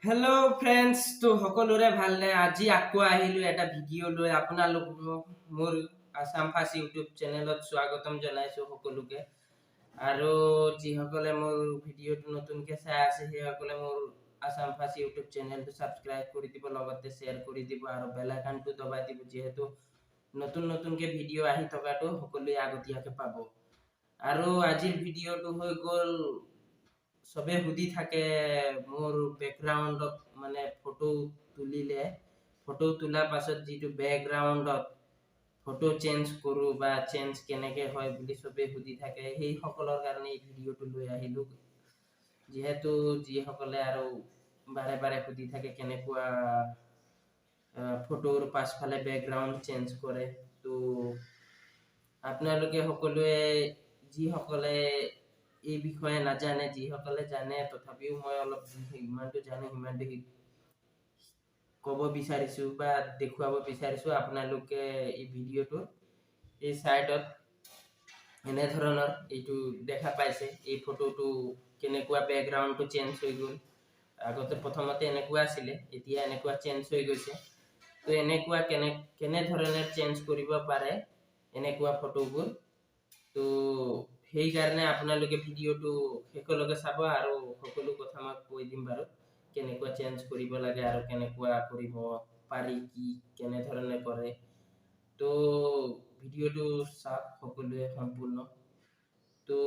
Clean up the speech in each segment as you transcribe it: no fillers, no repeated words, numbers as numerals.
Hello' friends তো সকলোৰে ভালনে আজি আকৌ আহিলোঁ এটা ভিডিঅ' লৈ আপোনালোকক মোৰ আছাম ফাৰ্ষ্ট ইউটিউব চেনেলত স্বাগতম জনাইছোঁ সকলোকে আৰু যিসকলে মোৰ ভিডিঅ'টো নতুনকৈ চাই আছে সেইসকলে মোৰ আছাম ফাৰ্ষ্ট ইউটিউব চেনেলটো ছাবস্ক্ৰাইব কৰি দিব লগতে শ্বেয়াৰ কৰি দিব আৰু বেল আইকনটো দবাই দিব যিহেতু নতুনকৈ ভিডিঅ' আহি থকাটো সকলোৱে আগতীয়াকৈ পাব আৰু আজিৰ ভিডিঅ'টো হৈ গ'ল চবে সুধি থাকে মোৰ বেকগ্ৰাউণ্ডত মানে ফটো তুলিলে ফটো তোলাৰ পাছত যিটো বেকগ্ৰাউণ্ডত ফটো চেঞ্জ কৰোঁ বা চেঞ্জ কেনেকৈ হয় বুলি চবে সুধি থাকে সেইসকলৰ কাৰণে এই ভিডিঅ'টো লৈ আহিলোঁ যিহেতু যিসকলে আৰু বাৰে বাৰে সুধি থাকে কেনেকুৱা ফটোৰ পাছফালে বেকগ্ৰাউণ্ড চেঞ্জ কৰে তো আপোনালোকে সকলোৱে যিসকলে এই বিষয়ে নাজানে যিসকলে জানে তথাপিও মই অলপ ইমানটো জানো সিমানটো ক'ব বিচাৰিছোঁ বা দেখুৱাব বিচাৰিছোঁ আপোনালোকে এই ভিডিঅ'টো এই ছাইডত এনেধৰণৰ এইটো দেখা পাইছে এই ফটোটো কেনেকুৱা বেকগ্ৰাউণ্ডটো চেঞ্জ হৈ গ'ল আগতে প্ৰথমতে এনেকুৱা আছিলে এতিয়া এনেকুৱা চেঞ্জ হৈ গৈছে তো এনেকুৱা কেনেধৰণে চেঞ্জ কৰিব পাৰে এনেকুৱা ফটোবোৰ তো সেইকাৰণে আপোনালোকে ভিডিঅ'টো শেষলৈকে চাব আৰু সকলো কথা মই কৈ দিম বাৰু কেনেকুৱা চেঞ্জ কৰিব লাগে আৰু কেনেকুৱা কৰিব পাৰি কি কেনেধৰণে কৰে তো ভিডিঅ'টো চাওক সকলোৱে সম্পূৰ্ণ তো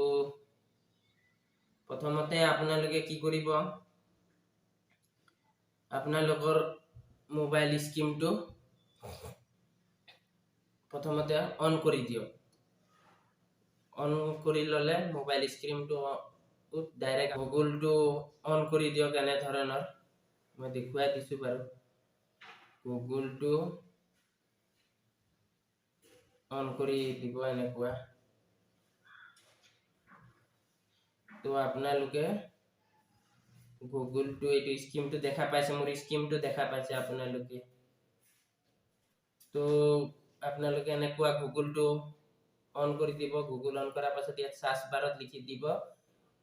প্ৰথমতে আপোনালোকে কি কৰিব আপোনালোকৰ মোবাইল স্ক্ৰীনটো প্ৰথমতে অন কৰি দিয়ক অন কৰি ল'লে মোবাইল স্ক্ৰীনটো ডাইৰেক্ট গুগলটো অন কৰি দিয়ক এনেধৰণৰ মই দেখুৱাই দিছোঁ বাৰু গুগলটো অন কৰি দিব এনেকুৱা তো আপোনালোকে গুগলটো এইটো স্ক্ৰীনটো দেখা পাইছে মোৰ স্ক্ৰীনটো দেখা পাইছে আপোনালোকে তো আপোনালোকে এনেকুৱা গুগলটো অন কৰি দিব গুগল অন কৰাৰ পাছত ইয়াত সাৰ্চ বাৰত লিখি দিব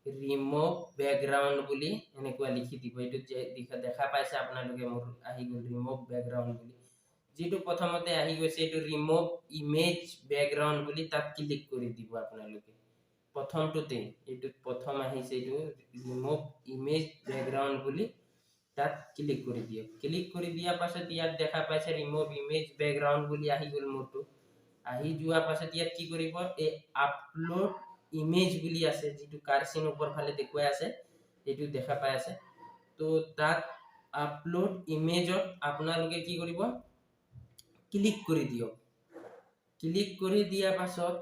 ৰিমুভ বেকগ্ৰাউণ্ড বুলি এনেকুৱা লিখি দিব এইটো দেখা পাইছে আপোনালোকে মোৰ আহি গ'ল ৰিমুভ বেকগ্ৰাউণ্ড বুলি যিটো প্ৰথমতে আহি গৈছে এইটো ৰিমুভ ইমেজ বেকগ্ৰাউণ্ড বুলি তাত ক্লিক কৰি দিব আপোনালোকে প্ৰথমটোতে এইটো প্ৰথম আহিছে এইটো ৰিমুভ ইমেজ বেকগ্ৰাউণ্ড বুলি তাত ক্লিক কৰি দিয়ক ক্লিক কৰি দিয়াৰ পাছত ইয়াত দেখা পাইছে ৰিমুভ ইমেজ বেকগ্ৰাউণ্ড বুলি আহি গ'ল মোৰটো আহি যোৱাৰ পাছত ইয়াত কি কৰিব এই আপলোড ইমেজ বুলি আছে যিটো কাৰ্চিন ওপৰ ফালে দেখুৱাই আছে এইটো দেখা পাই আছে তো তাত আপলোড ইমেজত আপোনালোকে কি কৰিব ক্লিক কৰি দিয়ক ক্লিক কৰি দিয়াৰ পাছত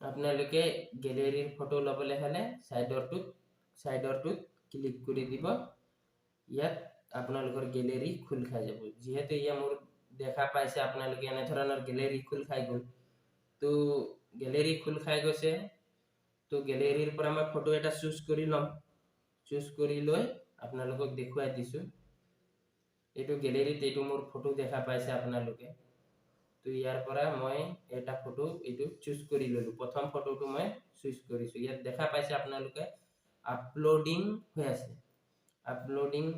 আপোনালোকে গেলেৰীৰ ফটো ল'বলৈ হ'লে চাইডৰটোত ক্লিক কৰি দিব ইয়াত আপোনালোকৰ গেলেৰী খোল খাই যাব যিহেতু ইয়া মোৰ দেখা পাইছে আপোনালোকে এনেধৰণৰ গেলেৰী খোল খাই গ'ল তো গেলেৰী খোল খাই গৈছে তো গেলেৰীৰ পৰা মই ফটো এটা চুজ কৰি ল'ম চুজ কৰি লৈ আপোনালোকক দেখুৱাই দিছোঁ এইটো গেলেৰীত এইটো মোৰ ফটো দেখা পাইছে আপোনালোকে তো ইয়াৰ পৰা মই এটা ফটো এইটো চুজ কৰি ল'লোঁ প্ৰথম ফটোটো মই চুজ কৰিছোঁ ইয়াত দেখা পাইছে আপোনালোকে আপলোডিং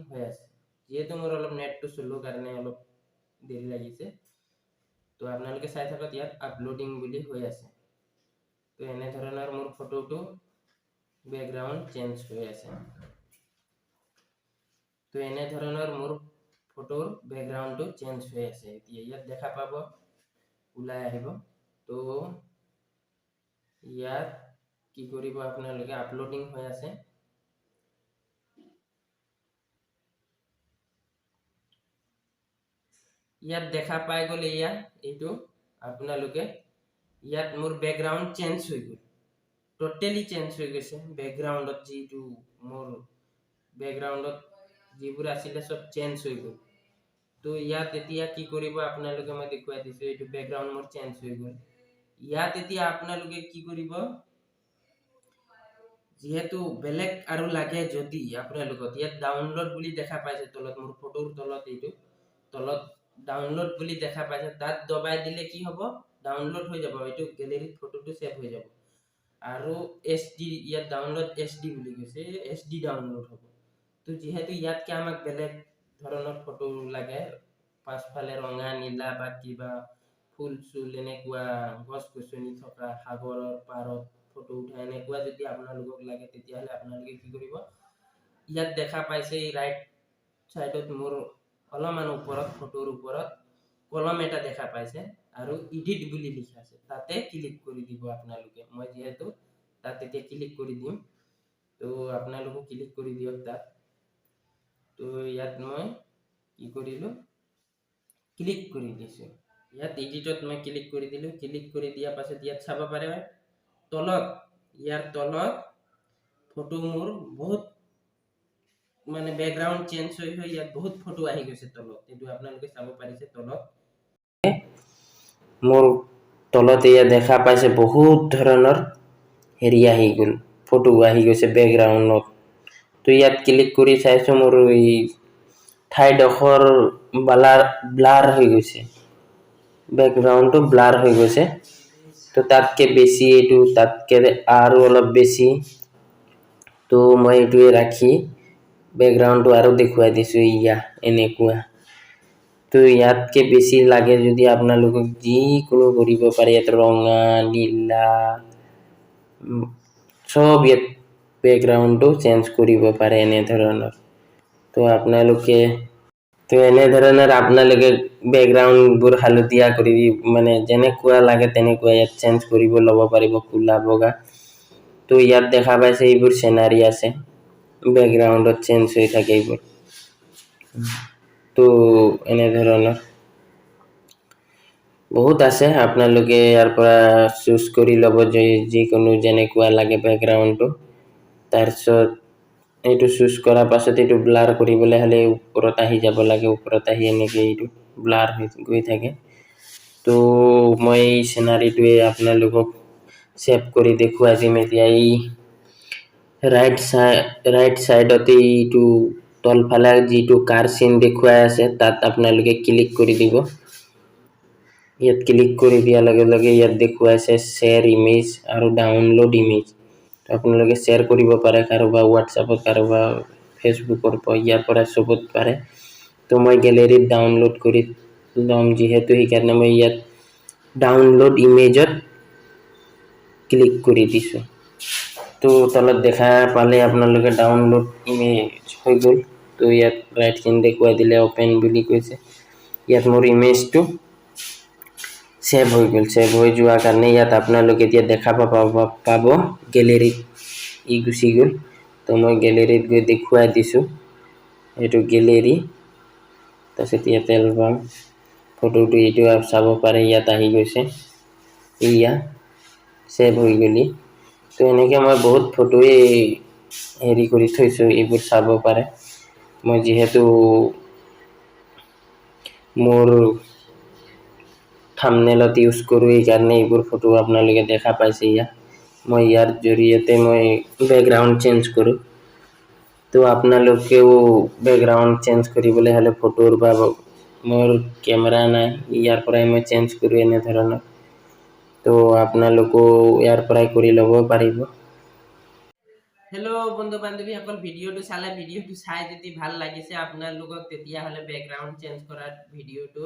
হৈ আছে যিহেতু মোৰ অলপ নেটটো শ্ল' কাৰণে অলপ দেৰি লাগিছে তো আপোনালোকে চাই থাকক ইয়াত আপলোডিং বুলি হৈ আছে তো এনেধৰণৰ মোৰ ফটোটো বেকগ্ৰাউণ্ড চেঞ্জ হৈ আছে তো এনেধৰণৰ মোৰ ফটোৰ বেকগ্ৰাউণ্ডটো চেঞ্জ হৈ আছে এতিয়া ইয়াত দেখা পাব ওলাই আহিব তো ইয়াত কি কৰিব আপোনালোকে আপলোডিং হৈ আছে ইয়াত দেখা পাই গ'লে এইটো আপোনালোকে ইয়াত মোৰ বেকগ্ৰাউণ্ড চেঞ্জ হৈ গ'ল টোটেলি চেঞ্জ হৈ গৈছে বেকগ্ৰাউণ্ডত যিটো মোৰ বেকগ্ৰাউণ্ডত যিবোৰ আছিলে চব চেঞ্জ হৈ গ'ল তো ইয়াত এতিয়া কি কৰিব আপোনালোকে মই দেখুৱাই দিছোঁ এইটো বেকগ্ৰাউণ্ড মোৰ চেঞ্জ হৈ গ'ল ইয়াত এতিয়া আপোনালোকে কি কৰিব যিহেতু বেলেগ আৰু লাগে যদি আপোনালোকক ইয়াত ডাউনলোড বুলি দেখা পাইছে তলত মোৰ ফটোৰ তলত এইটো তলত ডাউনলোড বুলি দেখা পাইছে তাত দবাই দিলে কি হ'ব ডাউনলোড হৈ যাব এইটো গেলেৰীত ফটোটো সেভ হৈ যাব আৰু HD ইয়াত ডাউনলোড HD বুলি কৈছে HD ডাউনলোড হ'ব তো যিহেতু ইয়াতকে আমাক বেলেগ ধৰণৰ ফটো লাগে, পাছফালে ৰঙা নীলা বা কিবা ফুল চুল এনেকুৱা গছ গছনি থকা সাগৰৰ পাৰত ফটো উঠা এনেকুৱা যদি আপোনালোকক লাগে, তেতিয়াহ'লে আপোনালোকে কি কৰিব, ইয়াত দেখা পাইছে এই ৰাইট চাইডত মোৰ অলপমান ওপৰত ফটোৰ ওপৰত কলম এটা দেখা পাইছে আৰু ইডিট বুলি লিখা আছে, তাতে ক্লিক কৰি দিব আপোনালোকে। মই যিহেতু তাত এতিয়া ক্লিক কৰি দিম, তো আপোনালোকো ক্লিক কৰি দিয়ক তাত। তো ইয়াত মই কি কৰিলোঁ, ক্লিক কৰি দিছোঁ। ইয়াত এডিটত মই ক্লিক কৰি দিলোঁ। ক্লিক কৰি দিয়াৰ পাছত ইয়াত চাব পাৰে তলত, ইয়াৰ তলত ফটো মোৰ বহুত মানে বেকগ্ৰাউণ্ড চেঞ্জ হৈ ইয়াত বহুত ফটো আহি গৈছে তলত, এইটো আপোনালোকে চাব পাৰিছে তলত। মোৰ তলত এয়া দেখা পাইছে বহুত ধৰণৰ হেৰি আহি গ'ল, ফটো আহি গৈছে বেকগ্ৰাউণ্ডত। তো ইয়াত ক্লিক কৰি চাইছোঁ, মোৰ এই ঠাইডোখৰ ব্লাৰ হৈ গৈছে, বেকগ্ৰাউণ্ডটো ব্লাৰ হৈ গৈছে। তো তাতকৈ বেছি এইটো তাতকৈ আৰু অলপ বেছি, তো মই এইটোৱে ৰাখি বেকগ্ৰাউণ্ডটো আৰু দেখুৱাই দিছোঁ, ইয়া এনেকুৱা। তো ইয়াতকৈ বেছি লাগে যদি আপোনালোকক যিকোনো কৰিব পাৰে, ইয়াত ৰঙা নীলা চব ইয়াত বেকগ্ৰাউণ্ডটো চেঞ্জ কৰিব পাৰে এনেধৰণৰ। তো আপোনালোকে বেকগ্ৰাউণ্ডবোৰ হালধীয়া কৰি মানে যেনেকুৱা লাগে তেনেকুৱা ইয়াত চেঞ্জ কৰিব ল'ব পাৰিব, ক'লা বগা। তো ইয়াত দেখা পাইছে এইবোৰ চিনাৰী আছে, বেকগ্ৰাউণ্ডত চেঞ্জ হৈ থাকে এইবোৰ। তো এনেধৰণৰ বহুত আছে, আপোনালোকে ইয়াৰ পৰা চুজ কৰি ল'ব যে যিকোনো যেনেকুৱা লাগে বেকগ্ৰাউণ্ডটো। তাৰপিছত এইটো চুজ কৰাৰ পাছত এইটো ব্লাৰ কৰিবলৈ হ'লে ওপৰত আহি যাব লাগে, ওপৰত আহি এনেকৈ এইটো ব্লাৰ হৈ গৈ থাকে। তো মই এই চিনাৰীটোৱে আপোনালোকক ছেভ কৰি দেখুৱাই দিম এতিয়া। এই ৰাইট চাইডতে এইটো তলফালে যিটো কাৰ চিন দেখুৱাই আছে, তাত আপোনালোকে ক্লিক কৰি দিব। ইয়াত ক্লিক কৰি দিয়াৰ লগে লগে ইয়াত দেখুৱাইছে শ্বেয়াৰ ইমেজ আৰু ডাউনলোড ইমেজ। আপোনালোকে শ্বেয়াৰ কৰিব পাৰে কাৰোবাৰ হোৱাটছআপত, কাৰোবাৰ ফেচবুকৰ পৰা, ইয়াৰ পৰা চবত পাৰে। তো মই গেলেৰীত ডাউনলোড কৰি ল'ম যিহেতু, সেইকাৰণে মই ইয়াত ডাউনলোড ইমেজত ক্লিক কৰি দিছোঁ। তো তলত দেখা পালে আপোনালোকে ডাউনলোড ইমেজ হৈ গ'ল। তো ইয়াত ৰাইট চিন দেখুৱাই দিলে অ'পেন বুলি কৈছে। ইয়াত মোৰ ইমেজটো ছেভ হৈ গ'ল। ছেভ হৈ যোৱাৰ কাৰণে ইয়াত আপোনালোকে এতিয়া দেখা পাব গেলেৰীত ই গুচি গ'ল। তো মই গেলেৰীত গৈ দেখুৱাই দিছোঁ, এইটো গেলেৰী। তাৰপিছত ইয়াত এলবাম ফটোটো এইটো চাব পাৰে, ইয়াত আহি গৈছে, এয়া ছেভ হৈ গ'লি। তো এনেকৈ মই বহুত ফটোৱে হেৰি কৰি থৈছোঁ, এইবোৰ চাব পাৰে। মই যিহেতু মোৰ থাম্বনেইলত ইউজ কৰোঁ, এইকাৰণে এইবোৰ ফটো আপোনালোকে দেখা পাইছে। মই ইয়াৰ জৰিয়তে মই বেকগ্ৰাউণ্ড চেঞ্জ কৰোঁ। তো আপোনালোকেও বেকগ্ৰাউণ্ড চেঞ্জ কৰিবলৈ হ'লে ফটোৰ বা মোৰ কেমেৰা নাই, ইয়াৰ পৰাই মই চেঞ্জ কৰোঁ এনেধৰণৰ। তো আপোনালোকেও ইয়াৰ পৰাই কৰি ল'ব পাৰিব। হেল্ল' বন্ধু বান্ধৱীসকল, ভিডিঅ'টো চালে, ভিডিঅ'টো চাই যদি ভাল লাগিছে আপোনালোকক, তেতিয়াহ'লে বেকগ্ৰাউণ্ড চেঞ্জ কৰাৰ ভিডিঅ'টো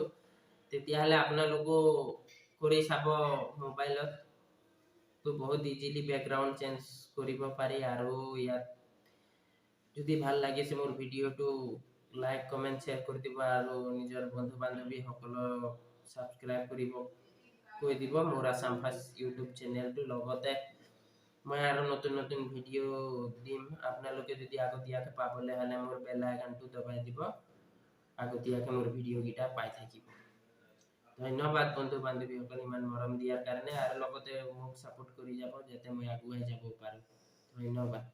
তেতিয়াহ'লে আপোনালোকো কৰি চাব মোবাইলত। তো বহুত ইজিলি বেকগ্ৰাউণ্ড চেঞ্জ কৰিব পাৰি। আৰু ইয়াত যদি ভাল লাগিছে মোৰ ভিডিঅ'টো, লাইক কমেণ্ট শ্বেয়াৰ কৰি দিব আৰু নিজৰ বন্ধু বান্ধৱীসকলক ছাবস্ক্ৰাইব কৰিব কৈ দিব মোৰ আছাম ফাৰ্ষ্ট ইউটিউব চেনেলটো। লগতে মই আৰু নতুন নতুন ভিডিঅ' দিম। আপোনালোকে যদি আগতীয়াকৈ পাবলৈ হ'লে মোৰ বেল আইকনটো দবাই দিব, আগতীয়াকৈ মোৰ ভিডিঅ'কেইটা পাই থাকিব। ধন্যবাদ বন্ধু বান্ধৱীসকল ইমান মৰম দিয়াৰ কাৰণে, আৰু লগতে মোক ছাপোৰ্ট কৰি যাব যাতে মই আগুৱাই যাব পাৰোঁ। ধন্যবাদ।